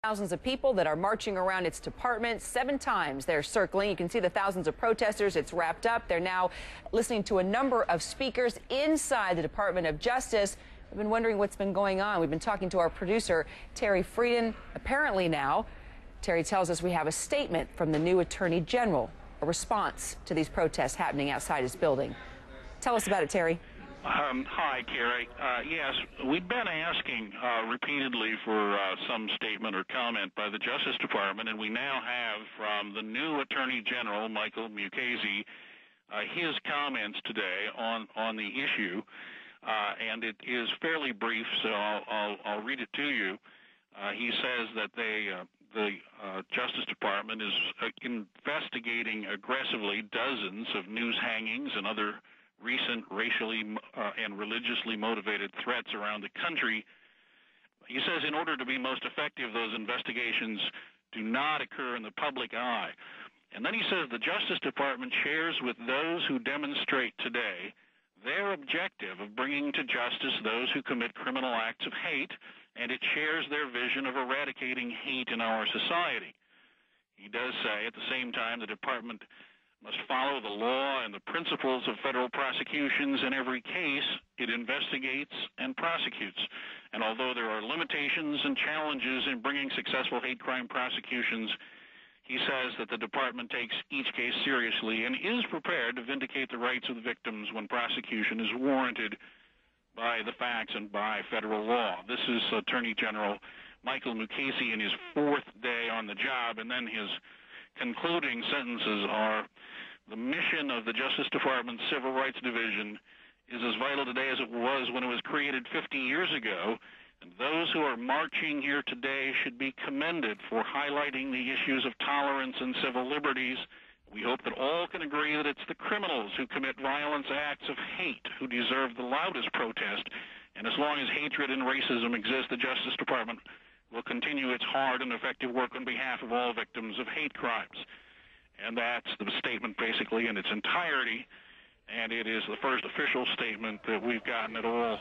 Thousands of people that are marching around its department. 7 times they're circling. You can see the thousands of protesters. It's wrapped up. They're now listening to a number of speakers inside the Department of Justice. We've been wondering what's been going on. We've been talking to our producer, Terry Frieden. Apparently now, Terry tells us we have a statement from the new Attorney General, a response to these protests happening outside his building. Tell us about it, Terry. Hi, Carrie. Yes, we've been asking repeatedly for some statement or comment by the Justice Department, and we now have from the new Attorney General, Michael Mukasey, his comments today on the issue, and it is fairly brief, so I'll read it to you. He says that the Justice Department is investigating aggressively dozens of news hangings and other recent racially and religiously motivated threats around the country. He says in order to be most effective, those investigations do not occur in the public eye. And then he says the Justice Department shares with those who demonstrate today their objective of bringing to justice those who commit criminal acts of hate, and it shares their vision of eradicating hate in our society. He does say at the same time the department must follow the law and the principles of federal prosecutions in every case it investigates and prosecutes. And although there are limitations and challenges in bringing successful hate crime prosecutions, he says that the department takes each case seriously and is prepared to vindicate the rights of the victims when prosecution is warranted by the facts and by federal law. This is Attorney General Michael Mukasey in his 4th day on the job, and then his concluding sentences are, the mission of the Justice Department's Civil Rights Division is as vital today as it was when it was created 50 years ago, and those who are marching here today should be commended for highlighting the issues of tolerance and civil liberties. We hope that all can agree that it's the criminals who commit violent acts of hate who deserve the loudest protest, and as long as hatred and racism exist, the Justice Department will continue its hard and effective work on behalf of all victims of hate crimes. And that's the statement basically in its entirety, and it is the first official statement that we've gotten at all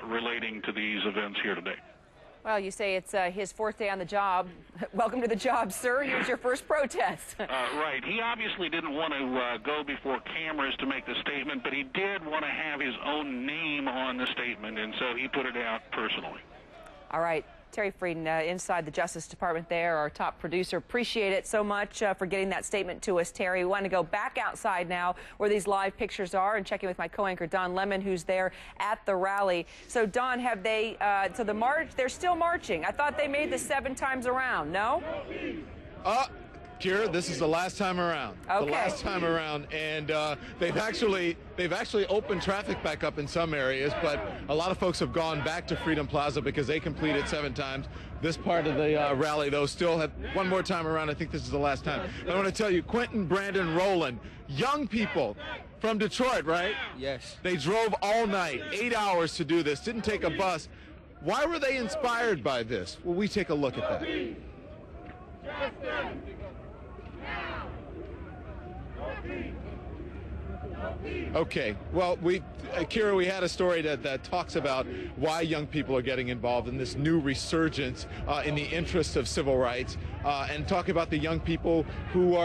relating to these events here today. Well, you say it's his 4th day on the job. Welcome to the job, sir. Here's your first protest. Right. He obviously didn't want to go before cameras to make the statement, but he did want to have his own name on the statement, and so he put it out personally. All right. Terry Frieden, inside the Justice Department there, our top producer. Appreciate it so much for getting that statement to us, Terry. We want to go back outside now where these live pictures are and check in with my co-anchor, Don Lemon, who's there at the rally. So, Don, have they, so the march, they're still marching. I thought they made the 7 times around, no? Kira, this is the last time around. Okay. The last time around, and they've actually opened traffic back up in some areas, but a lot of folks have gone back to Freedom Plaza because they completed 7 times. This part of the rally, though, still had one more time around. I think this is the last time. But I want to tell you, Quentin, Brandon, Roland, young people from Detroit, right? Yes. They drove all night, 8 hours to do this, didn't take a bus. Why were they inspired by this? Well, we take a look at that. Okay, well, Kira, we had a story that talks about why young people are getting involved in this new resurgence in the interest of civil rights, and talk about the young people who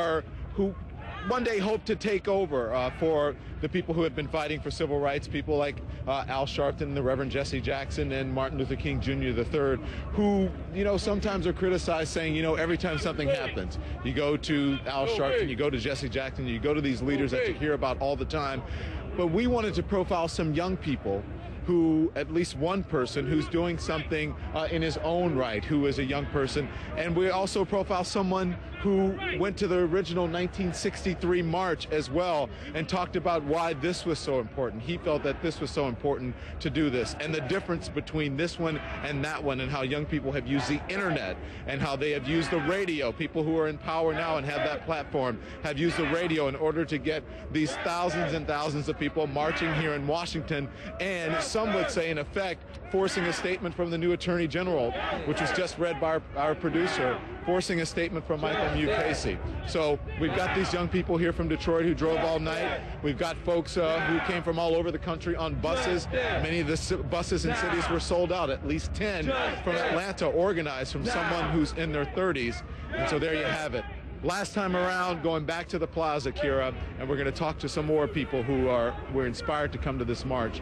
one day hope to take over for the people who have been fighting for civil rights, people like Al Sharpton, the Reverend Jesse Jackson, and Martin Luther King Jr. III, who, sometimes are criticized saying, every time something happens, you go to Al Sharpton, you go to Jesse Jackson, you go to these leaders that you hear about all the time. But we wanted to profile some young people who, at least one person who's doing something in his own right, who is a young person. And we also profile someone who went to the original 1963 march as well and talked about why this was so important. He felt that this was so important to do this, and the difference between this one and that one, and how young people have used the internet and how they have used the radio. People who are in power now and have that platform have used the radio in order to get these thousands and thousands of people marching here in Washington, and some would say, in effect, forcing a statement from the new Attorney General, which was just read by our producer, forcing a statement from Michael UCasey. So we've got these young people here from Detroit who drove all night. We've got folks who came from all over the country on buses. Many of the buses in cities were sold out. At least 10 from Atlanta, organized from someone who's in their 30s. And so there you have it. Last time around, going back to the plaza, Kira, and we're going to talk to some more people who were inspired to come to this march.